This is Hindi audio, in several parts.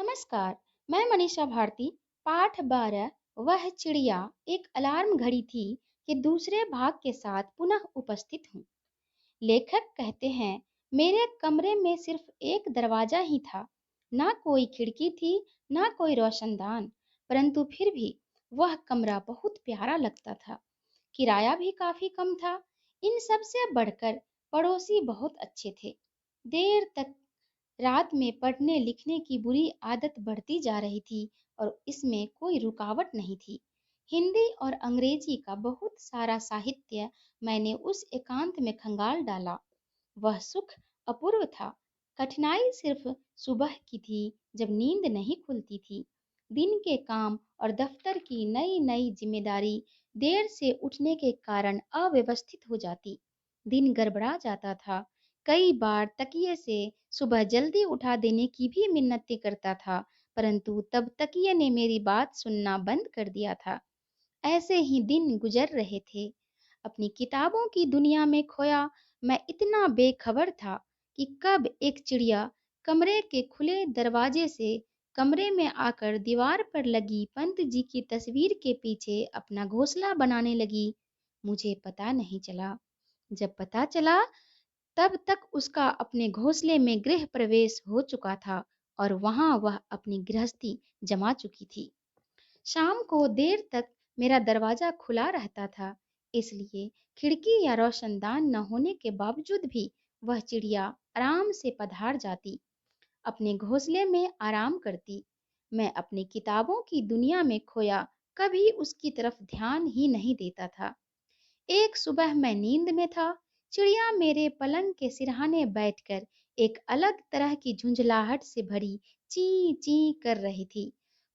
नमस्कार। मैं मनीषा भारती। पाठ 12 वह चिड़िया एक अलार्म घड़ी थी कि दूसरे भाग के साथ पुनः उपस्थित हूँ। लेखक कहते हैं, मेरे कमरे में सिर्फ एक दरवाजा ही था। ना कोई खिड़की थी, ना कोई रोशनदान, परंतु फिर भी वह कमरा बहुत प्यारा लगता था। किराया भी काफी कम था। इन सब से बढ़कर पड़ोसी बहुत अच्छे थे। देर तक रात में पढ़ने लिखने की बुरी आदत बढ़ती जा रही थी और इसमें कोई रुकावट नहीं थी। हिंदी और अंग्रेजी का बहुत सारा साहित्य मैंने उस एकांत में खंगाल डाला। वह सुख अपूर्व था। कठिनाई सिर्फ सुबह की थी, जब नींद नहीं खुलती थी। दिन के काम और दफ्तर की नई नई जिम्मेदारी देर से उठने के कारण अव्यवस्थित हो जाती। दिन गड़बड़ा जाता था। कई बार तकिए से सुबह जल्दी उठा देने की भी मिन्नतें करता था, परंतु तब तकिए ने मेरी बात सुनना बंद कर दिया था। ऐसे ही दिन गुजर रहे थे। अपनी किताबों की दुनिया में खोया मैं इतना बेखबर था कि कब एक चिड़िया कमरे के खुले दरवाजे से कमरे में आकर दीवार पर लगी पंत जी की तस्वीर के पीछे अपना घोंसला बनाने लगी, मुझे पता नहीं चला। जब पता चला, तब तक उसका अपने घोंसले में गृह प्रवेश हो चुका था और वहां वह अपनी गृहस्थी जमा चुकी थी। शाम को देर तक मेरा दरवाजा खुला रहता था, इसलिए खिड़की या रोशनदान न होने के बावजूद भी वह चिड़िया आराम से पधार जाती, अपने घोंसले में आराम करती। मैं अपनी किताबों की दुनिया में खोया कभी उसकी तरफ ध्यान ही नहीं देता था। एक सुबह मैं नींद में था। चिड़िया मेरे पलंग के सिरहाने बैठकर एक अलग तरह की झुंझलाहट से भरी ची ची कर रही थी।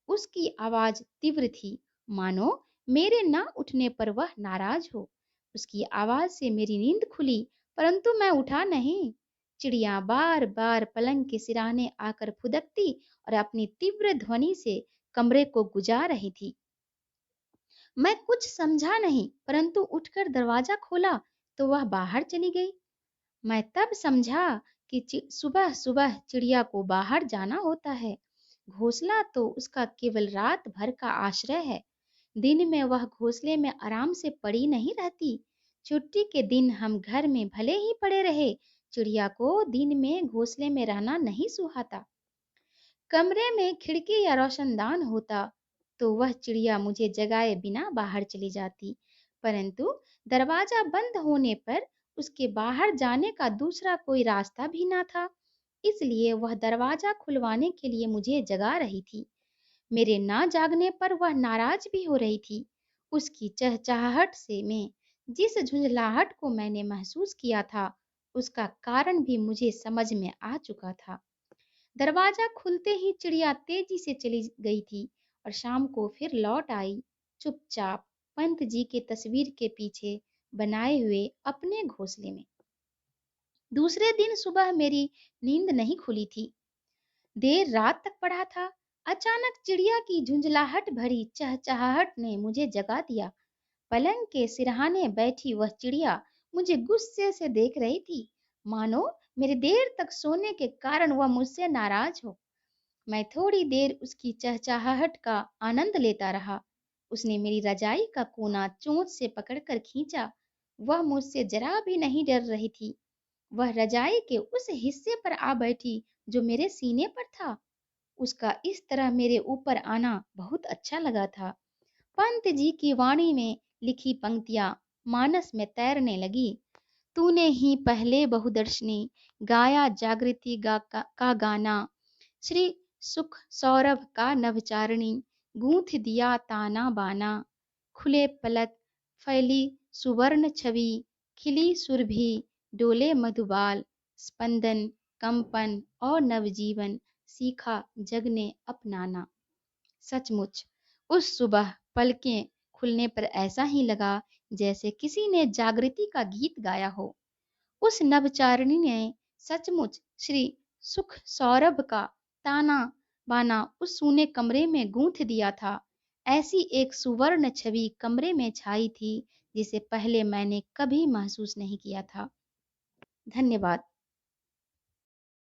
उसकी आवाज तीव्र थी, मानो मेरे ना उठने पर वह नाराज हो। उसकी आवाज से मेरी नींद खुली, परंतु मैं उठा नहीं। चिड़िया बार बार पलंग के सिरहाने आकर फुदकती और अपनी तीव्र ध्वनि से कमरे को गुजा रही थी। मैं कुछ समझा नहीं, परंतु उठकर दरवाजा खोला तो वह बाहर चली गई। मैं तब समझा कि सुबह सुबह चिड़िया को बाहर जाना होता है। घोंसला तो उसका केवल रात भर का आश्रय है। दिन में वह घोंसले में आराम से पड़ी नहीं रहती। छुट्टी के दिन हम घर में भले ही पड़े रहे, चिड़िया को दिन में घोंसले में रहना नहीं सुहाता। कमरे में खिड़की या रोशनदान होता तो वह चिड़िया मुझे जगाए बिना बाहर चली जाती, परंतु दरवाजा बंद होने पर उसके बाहर जाने का दूसरा कोई रास्ता भी ना था, इसलिए वह दरवाजा खुलवाने के लिए मुझे जगा रही थी। मेरे ना जागने पर वह नाराज भी हो रही थी। उसकी चहचहाहट से मैं जिस झुंझलाहट को मैंने महसूस किया था, उसका कारण भी मुझे समझ में आ चुका था। दरवाजा खुलते ही चिड़िया तेजी से चली गई थी और शाम को फिर लौट आई, चुपचाप पंत जी के तस्वीर के पीछे बनाए हुए अपने घोंसले में। दूसरे दिन सुबह मेरी नींद नहीं खुली थी। देर रात तक पढ़ा था। अचानक चिड़िया की झुंझलाहट भरी चहचहाहट ने मुझे जगा दिया। पलंग के सिरहाने बैठी वह चिड़िया मुझे गुस्से से देख रही थी, मानो मेरे देर तक सोने के कारण वह मुझसे नाराज हो। मैं थोड़ी देर उसकी चहचहाहट का आनंद लेता रहा। उसने मेरी रजाई का कोना चोंच से पकड़कर खींचा। वह मुझसे जरा भी नहीं डर रही थी। वह रजाई के उस हिस्से पर आ बैठी जो मेरे सीने पर था। उसका इस तरह मेरे ऊपर आना बहुत अच्छा लगा था। पंत जी की वाणी में लिखी पंक्तियां मानस में तैरने लगी। तूने ही पहले बहुदर्शनी गाया जागृति का गाना, श्री सुख सौरभ का नभचारिणी गूंथ दिया ताना बाना। खुले पलक फैली सुवर्ण छवि, खिली सुरभि डोले मधुबाल, स्पंदन कंपन और नवजीवन सीखा जग ने अपनाना। सचमुच उस सुबह पलकें खुलने पर ऐसा ही लगा जैसे किसी ने जागृति का गीत गाया हो। उस नभचारिणी ने सचमुच श्री सुख सौरभ का ताना बाना उस सूने कमरे में गूंथ दिया था। ऐसी एक सुवर्ण छवि कमरे में छाई थी जिसे पहले मैंने कभी महसूस नहीं किया था। धन्यवाद।